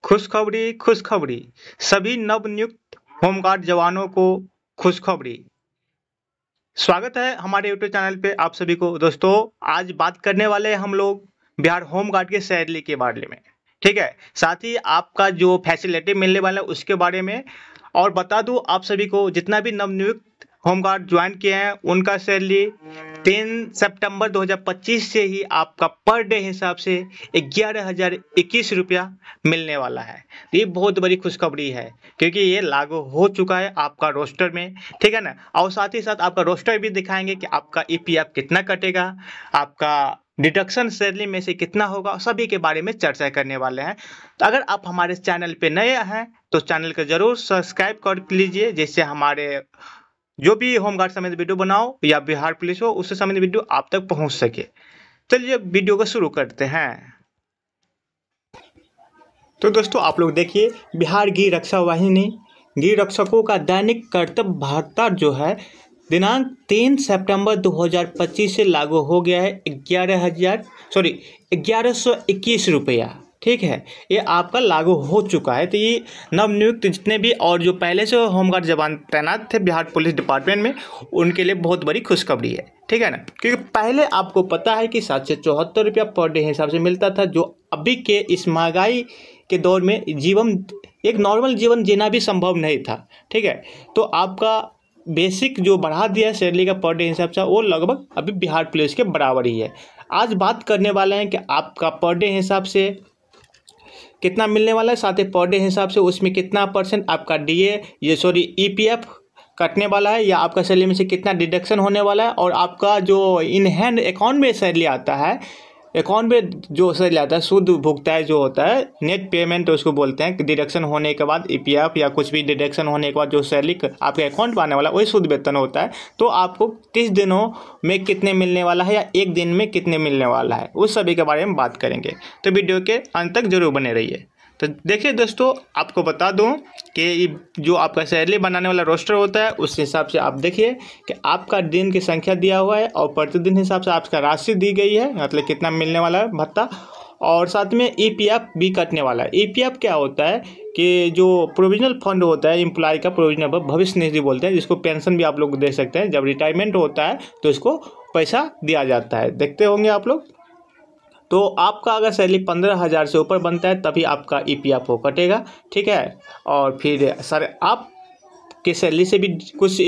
खुशखबरी खुशखबरी सभी नवनियुक्त होमगार्ड जवानों को खुशखबरी। स्वागत है हमारे यूट्यूब चैनल पे आप सभी को। दोस्तों आज बात करने वाले हैं हम लोग बिहार होमगार्ड के सैलरी के बारे में। ठीक है, साथ ही आपका जो फैसिलिटी मिलने वाला है उसके बारे में। और बता दूं आप सभी को, जितना भी नवनियुक्त होमगार्ड ज्वाइन किए हैं उनका सैलरी 3 सितंबर 2025 से ही आपका पर डे हिसाब से 11,021 रुपया मिलने वाला है। तो ये बहुत बड़ी खुशखबरी है क्योंकि ये लागू हो चुका है आपका रोस्टर में। ठीक है ना। और साथ ही साथ आपका रोस्टर भी दिखाएंगे कि आपका ईपीएफ कितना कटेगा, आपका डिडक्शन सैलरी में से कितना होगा, सभी के बारे में चर्चा करने वाले हैं। तो अगर आप हमारे चैनल पे नए हैं तो चैनल को जरूर सब्सक्राइब कर लीजिए, जिससे हमारे जो भी होमगार्ड संबंधित वीडियो बनाओ या बिहार पुलिस हो उससे संबंधित वीडियो आप तक पहुंच सके। चलिए वीडियो को शुरू करते हैं। तो दोस्तों आप लोग देखिए, बिहार गृह रक्षा वाहिनी गृह रक्षकों का दैनिक कर्तव्य भत्ता जो है दिनांक 3 सितंबर 2025 से लागू हो गया है 1121 रुपया। ठीक है, ये आपका लागू हो चुका है। तो ये नवनियुक्त जितने भी और जो पहले से होमगार्ड जवान तैनात थे बिहार पुलिस डिपार्टमेंट में, उनके लिए बहुत बड़ी खुशखबरी है। ठीक है ना, क्योंकि पहले आपको पता है कि 774 रुपया पर डे हिसाब से मिलता था, जो अभी के इस महंगाई के दौर में एक नॉर्मल जीवन जीना भी संभव नहीं था। ठीक है, तो आपका बेसिक जो बढ़ा दिया है सैलरी का पर डे हिसाब से, वो लगभग अभी बिहार पुलिस के बराबर ही है। आज बात करने वाले हैं कि आपका पर डे हिसाब से कितना मिलने वाला है, साथ ही पर डे हिसाब से उसमें कितना परसेंट आपका ईपीएफ कटने वाला है, या आपका सैलरी में से कितना डिडक्शन होने वाला है, और आपका जो इन हैंड अकाउंट में सैलरी आता है, अकाउंट में जो सैलरी आता है, शुद्ध भुगतान जो होता है, नेट पेमेंट उसको बोलते हैं कि डिडक्शन होने के बाद ईपीएफ या कुछ भी डिडक्शन होने के बाद जो सैलरी आपके अकाउंट में आने वाला है वही शुद्ध वेतन होता है। तो आपको 30 दिनों में कितने मिलने वाला है या एक दिन में कितने मिलने वाला है, उस सभी के बारे में बात करेंगे। तो वीडियो के अंत तक जरूर बने रहिए। तो देखिए दोस्तों, आपको बता दूं कि जो आपका सैलरी बनाने वाला रोस्टर होता है उस हिसाब से आप देखिए कि आपका दिन की संख्या दिया हुआ है और प्रतिदिन हिसाब से आपका राशि दी गई है, मतलब कितना मिलने वाला है भत्ता, और साथ में ईपीएफ भी कटने वाला है। ईपीएफ क्या होता है कि जो प्रोविजनल फंड होता है एम्प्लॉय का, प्रोविजनल भविष्य निधि बोलते हैं, जिसको पेंशन भी आप लोग दे सकते हैं। जब रिटायरमेंट होता है तो इसको पैसा दिया जाता है, देखते होंगे आप लोग। तो आपका अगर सैलरी 15,000 से ऊपर बनता है तभी आपका ईपीएफ वो कटेगा। ठीक है, और फिर सर आपके सैलरी से भी कुछ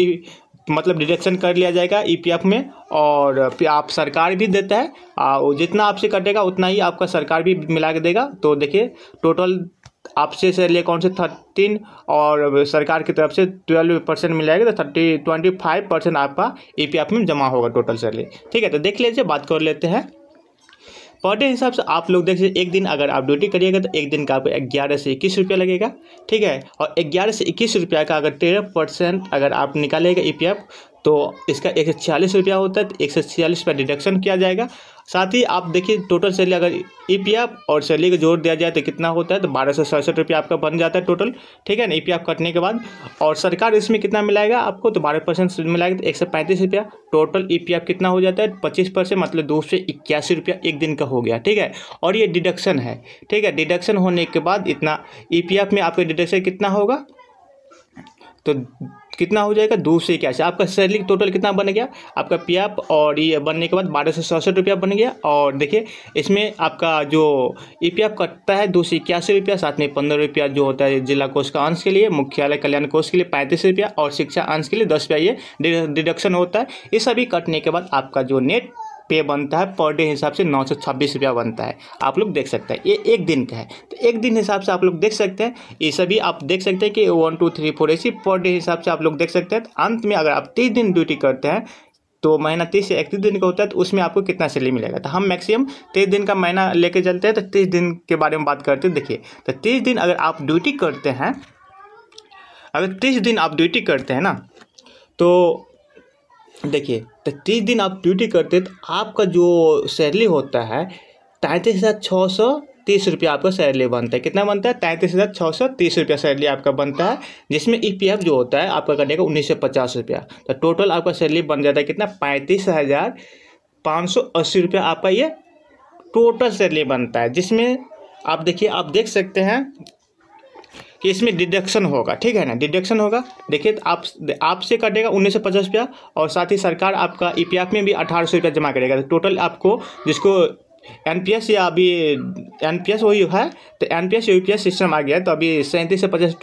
मतलब डिडक्शन कर लिया जाएगा ईपीएफ में, और फिर आप सरकार भी देता है, जितना आपसे कटेगा उतना ही आपका सरकार भी मिला के देगा। तो देखिए टोटल आपसे सैलरी अकाउंट से 13 और सरकार की तरफ से 12% मिल जाएगा, तो 25% आपका ईपीएफ में जमा होगा टोटल सैलरी। ठीक है, तो देख लीजिए, बात कर लेते हैं। पर डे हिसाब से आप लोग देखिए, एक दिन अगर आप ड्यूटी करिएगा तो एक दिन का आपको 11 से 21 रुपया लगेगा। ठीक है, और 11 से 21 रुपया का अगर 13% अगर आप निकालेगा ईपीएफ तो इसका 146 रुपया होता है, तो 146 रुपया डिडक्शन किया जाएगा। साथ ही आप देखिए टोटल सैलरी अगर ईपीएफ और सैलरी का जोड़ दिया जाए तो कितना होता है, तो 1267 रुपया आपका बन जाता है टोटल। ठीक है ना, ईपीएफ कटने के बाद। और सरकार इसमें कितना मिलाएगा आपको, तो 12% मिलाएगा, तो 135 रुपया। टोटल ईपीएफ कितना हो जाता है, 25%, मतलब 281 रुपया एक दिन का हो गया। ठीक है, और ये डिडक्शन है। ठीक है, डिडक्शन होने के बाद इतना ईपीएफ में आपका डिडक्शन कितना होगा, तो कितना हो जाएगा, 281। आपका सैलरी टोटल कितना बन गया, आपका पीएफ और ये बनने के बाद 1267 रुपया बन गया। और देखिए इसमें आपका जो ईपीएफ कटता है 281 रुपया, साथ में 15 रुपया जो होता है जिला कोष का अंश के लिए, मुख्यालय कल्याण कोष के लिए 35 रुपया, और शिक्षा अंश के लिए 10 रुपया ये डिडक्शन होता है। ये सभी कटने के बाद आपका जो नेट पे बनता है पर डे हिसाब से 926 रुपया बनता है। आप लोग देख सकते हैं, ये एक दिन का है, तो एक दिन हिसाब से आप लोग देख सकते हैं। ये सभी आप देख सकते हैं कि 1 2 3 4 ऐसी पर डे हिसाब से आप लोग देख सकते हैं। तो अंत में अगर आप 30 दिन ड्यूटी करते हैं तो महीना 30 से 31 दिन का होता है, तो उसमें आपको कितना सैलरी मिलेगा। तो हम मैक्सिमम 30 दिन का महीना लेके चलते हैं, तो 30 दिन के बारे में बात करते हैं। देखिए, तो 30 दिन अगर आप ड्यूटी करते हैं, अगर 30 दिन आप ड्यूटी करते हैं ना, तो देखिए, तो 30 दिन आप ड्यूटी करते हैं तो आपका जो सैलरी होता है 33,630 रुपया आपका सैलरी बनता है। कितना बनता है, 33,630 रुपया सैलरी आपका बनता है, जिसमें ईपीएफ जो होता है आपका कटेगा 1950 रुपया। तो टोटल आपका सैलरी बन जाता है कितना, 35,580 रुपया आपका ये टोटल सैलरी बनता है। जिसमें आप देखिए, आप देख सकते हैं कि इसमें डिडक्शन होगा, ठीक है ना, डिडक्शन होगा। देखिए आपसे कटेगा 1950 रुपया और साथ ही सरकार आपका ईपीएफ में भी 1800 रुपया जमा करेगा। तो टोटल आपको जिसको एनपीएस या अभी एनपीएस वही है, तो एनपीएस यूपीएस सिस्टम आ गया है, तो अभी 37 से 50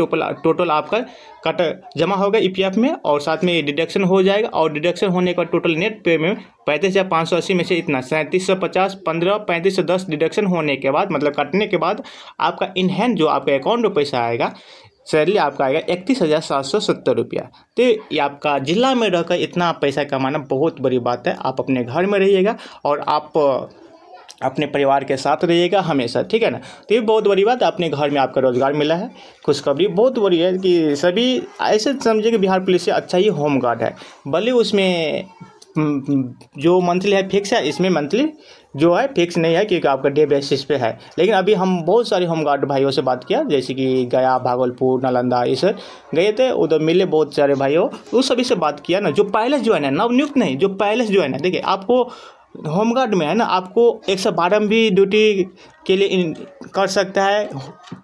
टोटल आपका कट जमा होगा ईपीएफ में और साथ में डिडक्शन हो जाएगा। और डिडक्शन होने का टोटल नेट पे में 35,580 में से इतना 3750 15 3510 डिडक्शन होने के बाद, मतलब कटने के बाद आपका इन हैंड जो आपका अकाउंट में पैसा आएगा, सैलरी आपका आएगा 31,770 रुपया। तो ये आपका जिला में रहकर इतना पैसा कमाना बहुत बड़ी बात है। आप अपने घर में रहिएगा और आप अपने परिवार के साथ रहिएगा हमेशा, ठीक है ना। तो ये बहुत बड़ी बात है, अपने घर में आपका रोजगार मिला है। खुशखबरी बहुत बड़ी है कि सभी ऐसे समझे कि बिहार पुलिस से अच्छा ही होमगार्ड है। भले उसमें जो मंथली है फिक्स है, इसमें मंथली जो है फिक्स नहीं है क्योंकि आपका डे बेसिस पे है। लेकिन अभी हम बहुत सारे होमगार्ड भाइयों से बात किया, जैसे कि गया, भागलपुर, नालंदा, ये सब गए थे, उधर मिले बहुत सारे भाइयों, उस सभी से बात किया ना। जो पहले ज्वाइन है, नवनियुक्त नहीं, जो पहले ज्वाइन है, देखिए आपको होमगार्ड में है ना, आपको 112 में भी ड्यूटी के लिए कर सकता है,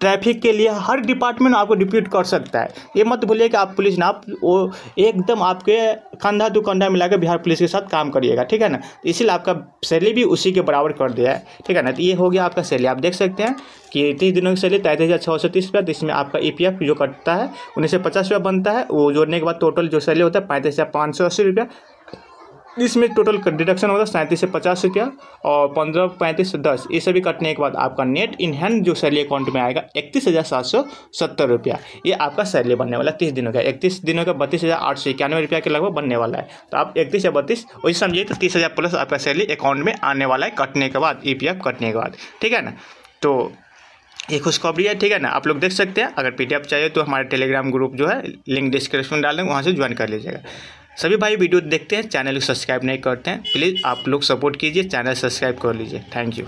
ट्रैफिक के लिए हर डिपार्टमेंट आपको डिप्यूट कर सकता है। ये मत भूलिए कि आप पुलिस ना, आप वो एकदम आपके कंधा टू कंधा मिलाकर बिहार पुलिस के साथ काम करिएगा, ठीक है ना। इसीलिए आपका सैलरी भी उसी के बराबर कर दिया है, ठीक है ना। तो ये हो गया आपका सैलरी। आप देख सकते हैं कि 30 दिनों की सैलरी 33,630 रुपया। तो इसमें आपका ईपीएफ जो कटता है 1950 रुपया बनता है, वो जोड़ने के बाद टोटल जो सैलरी होता है 35,580 रुपया। इसमें टोटल डिडक्शन होता है 37 से 50 रुपया और 15 35 10, ये सभी कटने के बाद आपका नेट इन हैंड जो सैलरी अकाउंट में आएगा 31,770 रुपया। ये आपका सैलरी बनने वाला 30 दिनों का। 31 दिनों का 32,891 रुपया के लगभग बनने वाला है। तो आप 31 या 32 वही समझिए, तो 30,000 प्लस आपका सैलरी अकाउंट में आने वाला है कटने के बाद, ईपीएफ कटने के बाद, ठीक है ना। तो ये खुशखबरी है, ठीक है ना। आप लोग देख सकते हैं। अगर पीडीएफ चाहिए तो हमारे टेलीग्राम ग्रुप जो है लिंक डिस्क्रिप्शन में डाल देंगे, वहाँ से ज्वाइन कर लीजिएगा। सभी भाई वीडियो देखते हैं, चैनल को सब्सक्राइब नहीं करते हैं, प्लीज़ आप लोग सपोर्ट कीजिए, चैनल सब्सक्राइब कर लीजिए। Thank you.